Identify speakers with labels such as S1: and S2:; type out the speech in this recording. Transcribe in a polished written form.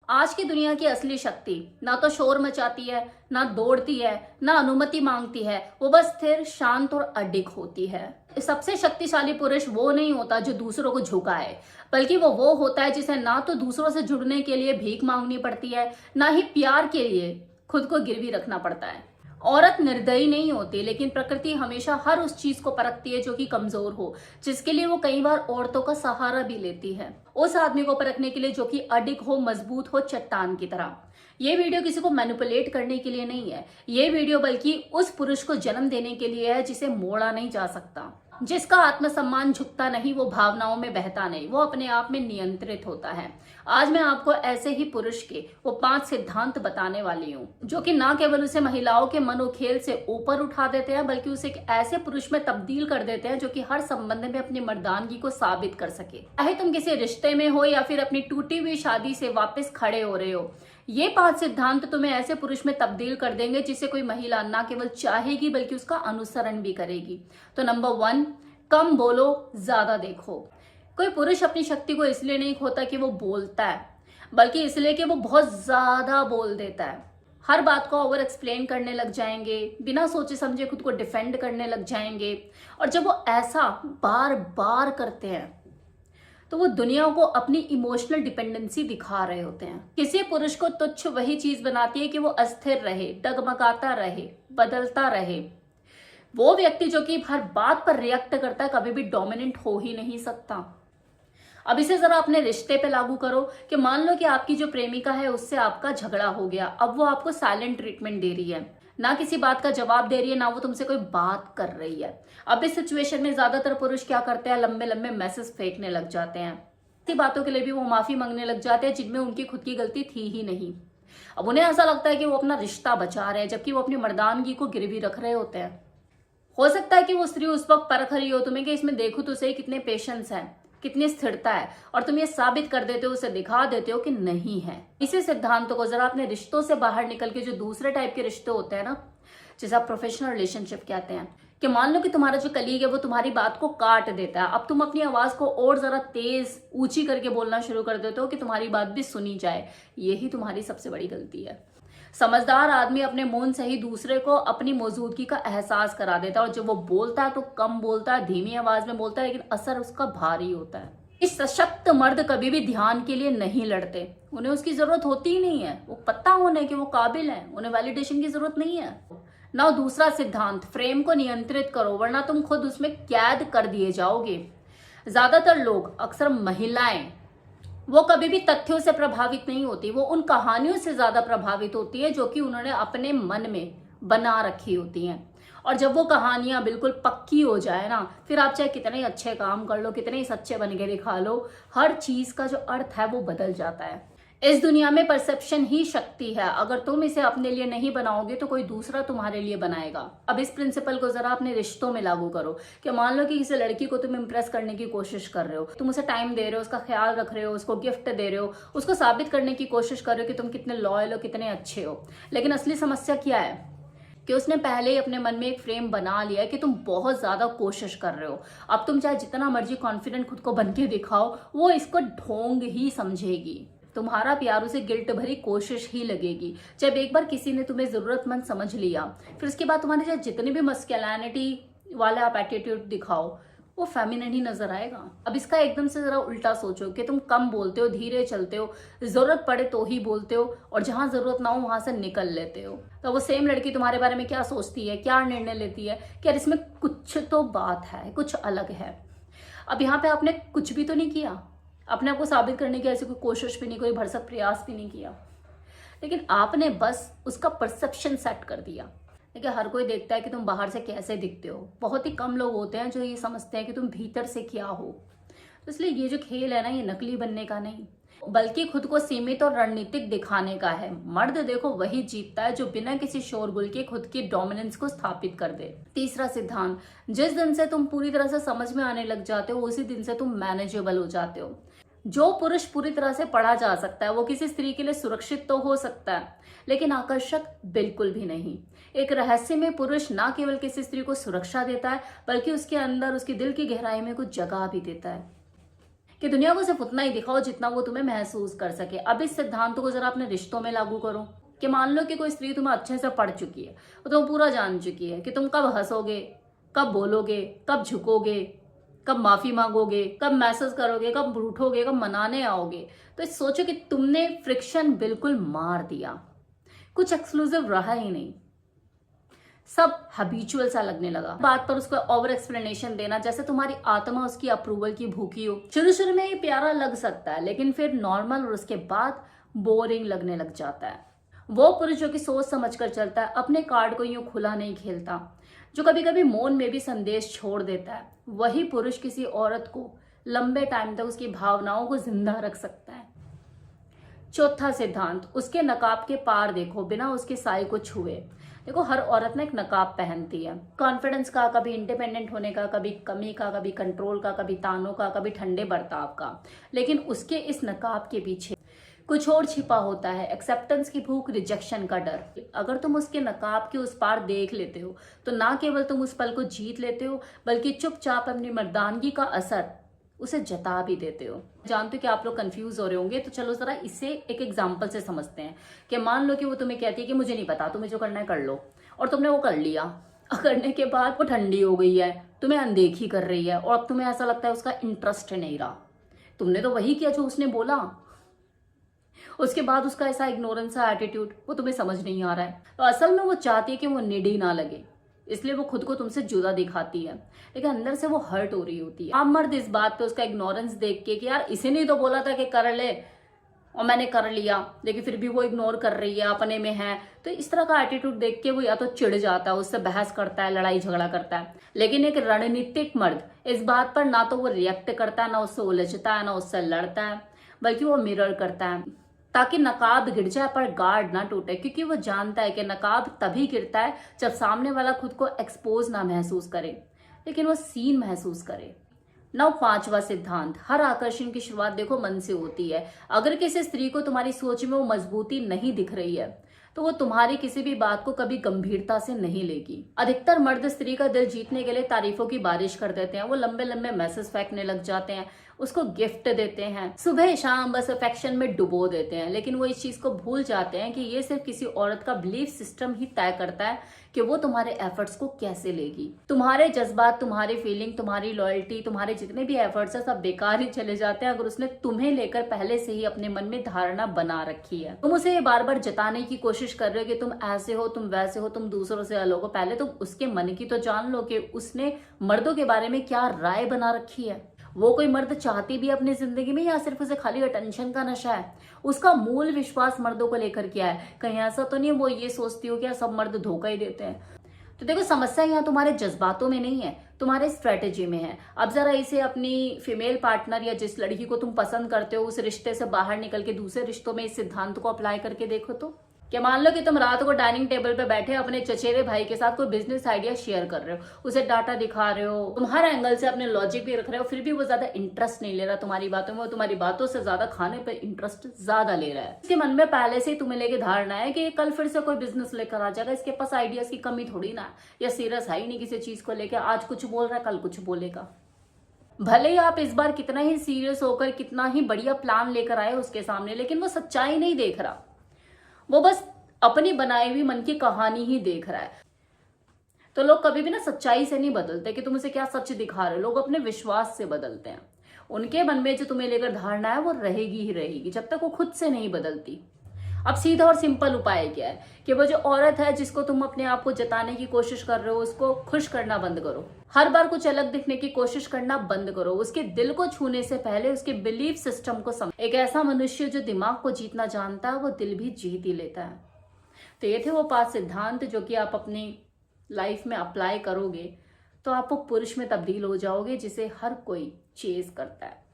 S1: आज की दुनिया की असली शक्ति ना तो शोर मचाती है, ना दौड़ती है, ना अनुमति मांगती है। वो बस स्थिर, शांत और अडिग होती है। सबसे शक्तिशाली पुरुष वो नहीं होता जो दूसरों को झुकाए, बल्कि वो होता है जिसे ना तो दूसरों से जुड़ने के लिए भीख मांगनी पड़ती है, ना ही प्यार के लिए खुद को गिरवी रखना पड़ता है। औरत निर्दयी नहीं होती, लेकिन प्रकृति हमेशा हर उस चीज को परखती है जो कि कमजोर हो, जिसके लिए वो कई बार औरतों का सहारा भी लेती है। उस आदमी को परखने के लिए जो कि अडिग हो, मजबूत हो, चट्टान की तरह। ये वीडियो किसी को मैनिपुलेट करने के लिए नहीं है। ये वीडियो बल्कि उस पुरुष को जन्म देने के लिए है जिसे मोड़ा नहीं जा सकता, जिसका आत्मसम्मान झुकता नहीं, वो भावनाओं में बहता नहीं, वो अपने आप में नियंत्रित होता है। आज मैं आपको ऐसे ही पुरुष के वो 5 सिद्धांत बताने वाली हूँ, जो कि ना केवल उसे महिलाओं के मनोखेल से ऊपर उठा देते हैं, बल्कि उसे एक ऐसे पुरुष में तब्दील कर देते हैं जो कि हर संबंध में अपनी मर्दानगी को साबित कर सके। चाहे तुम किसी रिश्ते में हो या फिर अपनी टूटी हुई शादी से वापस खड़े हो रहे हो, ये 5 सिद्धांत तुम्हें ऐसे पुरुष में तब्दील कर देंगे जिसे कोई महिला ना केवल चाहेगी बल्कि उसका अनुसरण भी करेगी। तो नंबर 1, कम बोलो, ज्यादा देखो। कोई पुरुष अपनी शक्ति को इसलिए नहीं खोता कि वो बोलता है, बल्कि इसलिए कि वो बहुत ज्यादा बोल देता है। हर बात को ओवर एक्सप्लेन करने लग जाएंगे, बिना सोचे समझे खुद को डिफेंड करने लग जाएंगे। और जब वो ऐसा बार बार करते हैं तो वो दुनिया को अपनी इमोशनल डिपेंडेंसी दिखा रहे होते हैं। किसी पुरुष को तुच्छ वही चीज बनाती है कि वो अस्थिर रहे, डगमगाता रहे, बदलता रहे। वो व्यक्ति जो कि हर बात पर रिएक्ट करता है कभी भी डोमिनेंट हो ही नहीं सकता। अब इसे जरा अपने रिश्ते पे लागू करो कि मान लो कि आपकी जो प्रेमिका है उससे आपका झगड़ा हो गया। अब वो आपको साइलेंट ट्रीटमेंट दे रही है, ना किसी बात का जवाब दे रही है, ना वो तुमसे कोई बात कर रही है। अब इस सिचुएशन में ज्यादातर पुरुष क्या करते हैं, लंबे लंबे मैसेज फेंकने लग जाते हैं। ऐसी बातों के लिए भी वो माफी मांगने लग जाते हैं जिनमें उनकी खुद की गलती थी ही नहीं। अब उन्हें ऐसा लगता है कि वो अपना रिश्ता बचा रहे हैं, जबकि वो अपनी मर्दानगी को गिरवी रख रहे होते हैं। हो सकता है कि वो स्त्री उस वक्त परख रही हो तुम्हें कि इसमें देखो तो सही कितने पेशेंस है, कितनी स्थिरता है, और तुम ये साबित कर देते हो, उसे दिखा देते हो कि नहीं है। इसी सिद्धांत को जरा अपने रिश्तों से बाहर निकल के जो दूसरे टाइप के रिश्ते होते हैं ना, जैसे आप प्रोफेशनल रिलेशनशिप कहते हैं, कि मान लो कि तुम्हारा जो कलीग है वो तुम्हारी बात को काट देता है। अब तुम अपनी आवाज को और जरा तेज ऊंची करके बोलना शुरू कर देते हो कि तुम्हारी बात भी सुनी जाए। यही तुम्हारी सबसे बड़ी गलती है। समझदार आदमी अपने मौन से ही दूसरे को अपनी मौजूदगी का एहसास करा देता है, और जब वो बोलता है तो कम बोलता है, धीमी आवाज में बोलता है, लेकिन असर उसका भारी होता है। इस सशक्त मर्द कभी भी ध्यान के लिए नहीं लड़ते, उन्हें उसकी जरूरत होती ही नहीं है। वो पता होने कि वो काबिल है, उन्हें वैलिडेशन की जरूरत नहीं है। ना दूसरा सिद्धांत, फ्रेम को नियंत्रित करो, वरना तुम खुद उसमें कैद कर दिए जाओगे। ज्यादातर लोग, अक्सर महिलाएं, वो कभी भी तथ्यों से प्रभावित नहीं होती, वो उन कहानियों से ज्यादा प्रभावित होती है जो कि उन्होंने अपने मन में बना रखी होती हैं। और जब वो कहानियां बिल्कुल पक्की हो जाए ना, फिर आप चाहे कितने अच्छे काम कर लो, कितने ही सच्चे बन के दिखा लो, हर चीज का जो अर्थ है वो बदल जाता है। इस दुनिया में परसेप्शन ही शक्ति है। अगर तुम इसे अपने लिए नहीं बनाओगे तो कोई दूसरा तुम्हारे लिए बनाएगा। अब इस प्रिंसिपल को जरा अपने रिश्तों में लागू करो कि मान लो कि किसी लड़की को तुम इम्प्रेस करने की कोशिश कर रहे हो, तुम उसे टाइम दे रहे हो, उसका ख्याल रख रहे हो, उसको गिफ्ट दे रहे हो, उसको साबित करने की कोशिश कर रहे हो कि तुम कितने लॉयल हो, कितने अच्छे हो। लेकिन असली समस्या क्या है कि उसने पहले ही अपने मन में एक फ्रेम बना लिया है कि तुम बहुत ज्यादा कोशिश कर रहे हो। अब तुम चाहे जितना मर्जी कॉन्फिडेंट खुद को बन के दिखाओ, वो इसको ढोंग ही समझेगी। तुम्हारा प्यार उसे गिल्ट भरी कोशिश ही लगेगी। जब एक बार किसी ने तुम्हें जरूरतमंद समझ लिया, फिर उसके बाद तुम्हारे चाहे जितनी भी मस्कुलिनिटी वाला आप एटीट्यूड दिखाओ, वो फेमिनिन ही नजर आएगा। अब इसका एकदम से जरा उल्टा सोचो कि तुम कम बोलते हो, धीरे चलते हो, जरूरत पड़े तो ही बोलते हो, और जहां जरूरत ना हो वहां से निकल लेते हो। तो वो सेम लड़की तुम्हारे बारे में क्या सोचती है, क्या निर्णय लेती है कि यार इसमें कुछ तो बात है, कुछ अलग है। अब यहाँ पे आपने कुछ भी तो नहीं किया, अपने आप को साबित करने की ऐसी कोई कोशिश भी नहीं, कोई भरसक प्रयास भी नहीं किया, लेकिन आपने बस उसका परसेप्शन सेट कर दिया। देखिए, हर कोई देखता है कि तुम बाहर से कैसे दिखते हो, बहुत ही कम लोग होते हैं जो ये समझते हैं कि तुम भीतर से क्या हो। तो इसलिए ये जो खेल है ना, ये नकली बनने का नहीं, बल्कि खुद को सीमित और रणनीतिक दिखाने का है। मर्द देखो वही जीतता है जो बिना किसी शोरगुल के खुद की डोमिनेंस को स्थापित कर दे। तीसरा सिद्धांत, जिस दिन से तुम पूरी तरह से समझ में आने लग जाते हो, उसी दिन से तुम मैनेजेबल हो जाते हो। जो पुरुष पूरी तरह से पढ़ा जा सकता है वो किसी स्त्री के लिए सुरक्षित तो हो सकता है, लेकिन आकर्षक बिल्कुल भी नहीं। एक रहस्यमय पुरुष ना केवल किसी स्त्री को सुरक्षा देता है, बल्कि उसके अंदर, उसके दिल की गहराई में कुछ जगह भी देता है। कि दुनिया को सिर्फ उतना ही दिखाओ जितना वो तुम्हें महसूस कर सके। अब इस सिद्धांत को जरा अपने रिश्तों में लागू करो कि मान लो कि कोई स्त्री तुम्हें अच्छे से पढ़ चुकी है, वो तुम्हें पूरा जान चुकी है कि तुम कब हंसोगे, कब बोलोगे, कब झुकोगे, कब माफी मांगोगे, कब मैसेज करोगे, कब रूठोगे, कब मनाने आओगे। तो सोचो कि तुमने फ्रिक्शन बिल्कुल मार दिया, कुछ एक्सक्लूसिव रहा ही नहीं, सब हैबिचुअल सा लगने लगा। बात पर उसको ओवर एक्सप्लेनेशन देना जैसे तुम्हारी आत्मा उसकी अप्रूवल की भूखी हो। शुरू शुरू में ये प्यारा लग सकता है, लेकिन फिर नॉर्मल और उसके बाद बोरिंग लगने लग जाता है। वो पुरुष जो कि सोच समझ कर चलता है, अपने कार्ड को यूं खुला नहीं खेलता, जो कभी कभी मौन में भी संदेश छोड़ देता है, वही पुरुष किसी औरत को लंबे टाइम तक उसकी भावनाओं को जिंदा रख सकता है। चौथा सिद्धांत, उसके नकाब के पार देखो बिना उसके साई को छुए। देखो, हर औरत ना एक नकाब पहनती है, कॉन्फिडेंस का, कभी इंडिपेंडेंट होने का, कभी कमी का, कभी कंट्रोल का, कभी तानों का, कभी ठंडे बर्ताव का। लेकिन उसके इस नकाब के पीछे कुछ और छिपा होता है, एक्सेप्टेंस की भूख, रिजेक्शन का डर। अगर तुम उसके नकाब के उस पार देख लेते हो तो ना केवल तुम उस पल को जीत लेते हो, बल्कि चुपचाप अपनी मर्दानगी का असर उसे जता भी देते हो। जानते हो कि आप लोग कंफ्यूज हो रहे होंगे, तो चलो जरा इसे एक एग्जांपल से समझते हैं कि मान लो कि वो तुम्हें कहती है कि मुझे नहीं पता, तुम्हें जो करना है कर लो, और तुमने वो कर लिया। करने के बाद वो ठंडी हो गई है, तुम्हें अनदेखी कर रही है, और अब तुम्हें ऐसा लगता है उसका इंटरेस्ट नहीं रहा। तुमने तो वही किया जो उसने बोला। उसके बाद उसका ऐसा इग्नोरेंस सा एटीट्यूड वो तुम्हें समझ नहीं आ रहा है। तो असल में वो चाहती है कि वो निडी ना लगे, इसलिए वो खुद को तुमसे जुदा दिखाती है, लेकिन अंदर से वो हर्ट हो रही होती है। आम मर्द इस बात पे उसका इग्नोरेंस देख के कि यार इसे नहीं तो बोला था कि कर ले, और मैंने कर लिया, लेकिन फिर भी वो इग्नोर कर रही है, अपने में है। तो इस तरह का एटीट्यूड देख के वो या तो चिढ़ जाता है, उससे बहस करता है, लड़ाई झगड़ा करता है। लेकिन एक रणनीतिक मर्द इस बात पर ना तो वो रिएक्ट करता है, ना उससे उलझता है, ना उससे लड़ता है, बल्कि वो मिरर करता है ताकि नकाब गिर जाए पर गार्ड ना टूटे, क्योंकि वो जानता है कि नकाब तभी गिरता है जब सामने वाला खुद को एक्सपोज ना महसूस करे, लेकिन वो सीन महसूस करे। नौ पांचवा सिद्धांत, हर आकर्षण की शुरुआत देखो मन से होती है। अगर किसी स्त्री को तुम्हारी सोच में वो मजबूती नहीं दिख रही है तो वो तुम्हारी किसी भी बात को कभी गंभीरता से नहीं लेगी। अधिकतर मर्द स्त्री का दिल जीतने के लिए तारीफों की बारिश कर देते हैं, वो लंबे लंबे मैसेज फेंकने लग जाते हैं, उसको गिफ्ट देते हैं, सुबह शाम बस अफेक्शन में डुबो देते हैं। लेकिन वो इस चीज को भूल जाते हैं कि ये सिर्फ किसी औरत का बिलीफ सिस्टम ही तय करता है कि वो तुम्हारे एफर्ट्स को कैसे लेगी। तुम्हारे जज्बात, तुम्हारी फीलिंग, तुम्हारी लॉयल्टी, तुम्हारे जितने भी एफर्ट्स है सब बेकार ही चले जाते हैं अगर उसने तुम्हें लेकर पहले से ही अपने मन में धारणा बना रखी है। तुम उसे बार बार जताने की कोशिश कर रहे हो कि तुम ऐसे हो, तुम वैसे हो, तुम दूसरों से अलग हो। पहले तुम उसके मन की तो जान लो कि उसने मर्दों के बारे में क्या राय बना रखी है। वो कोई मर्द चाहती भी अपनी जिंदगी में, या सिर्फ उसे खाली अटेंशन का नशा है? उसका मूल विश्वास मर्दों को लेकर क्या है? कहीं ऐसा तो नहीं वो ये सोचती हो कि यार सब मर्द धोखा ही देते हैं? तो देखो, समस्या यहाँ तुम्हारे जज्बातों में नहीं है, तुम्हारे स्ट्रेटेजी में है। अब जरा इसे अपनी फीमेल पार्टनर या जिस लड़की को तुम पसंद करते हो उस रिश्ते से बाहर निकल के दूसरे रिश्तों में इस सिद्धांत को अप्लाई करके देखो तो। क्या मान लो कि तुम रात को डाइनिंग टेबल पे बैठे अपने चचेरे भाई के साथ कोई बिजनेस आइडिया शेयर कर रहे हो, उसे डाटा दिखा रहे हो, तुम हर एंगल से अपने लॉजिक भी रख रहे हो, फिर भी वो ज्यादा इंटरेस्ट नहीं ले रहा तुम्हारी बातों में, वो तुम्हारी बातों से ज्यादा खाने पर इंटरेस्ट ज्यादा ले रहा है। इसके मन में पहले से ही तुम्हें लेके धारणा है कि कल फिर से कोई बिजनेस लेकर आ जाएगा, इसके पास आइडियाज की कमी थोड़ी ना है, या सीरियस है ही नहीं किसी चीज को लेकर, आज कुछ बोल रहा है कल कुछ बोलेगा। भले ही आप इस बार कितना ही सीरियस होकर कितना ही बढ़िया प्लान लेकर आए उसके सामने, लेकिन वो सच्चाई नहीं देख रहा, वो बस अपनी बनाई हुई मन की कहानी ही देख रहा है। तो लोग कभी भी ना सच्चाई से नहीं बदलते कि तुम उसे क्या सच दिखा रहे हो, लोग अपने विश्वास से बदलते हैं। उनके मन में जो तुम्हें लेकर धारणा है वो रहेगी ही रहेगी जब तक वो खुद से नहीं बदलती। अब सीधा और सिंपल उपाय क्या है कि वो जो औरत है जिसको तुम अपने आप को जताने की कोशिश कर रहे हो उसको खुश करना बंद करो, हर बार कुछ अलग दिखने की कोशिश करना बंद करो। उसके दिल को छूने से पहले उसके बिलीफ सिस्टम को समझो। एक ऐसा मनुष्य जो दिमाग को जीतना जानता है वो दिल भी जीत ही लेता है। तो ये थे वो 5 सिद्धांत जो कि आप अपनी लाइफ में अप्लाई करोगे तो आप वो पुरुष में तब्दील हो जाओगे जिसे हर कोई चेज करता है।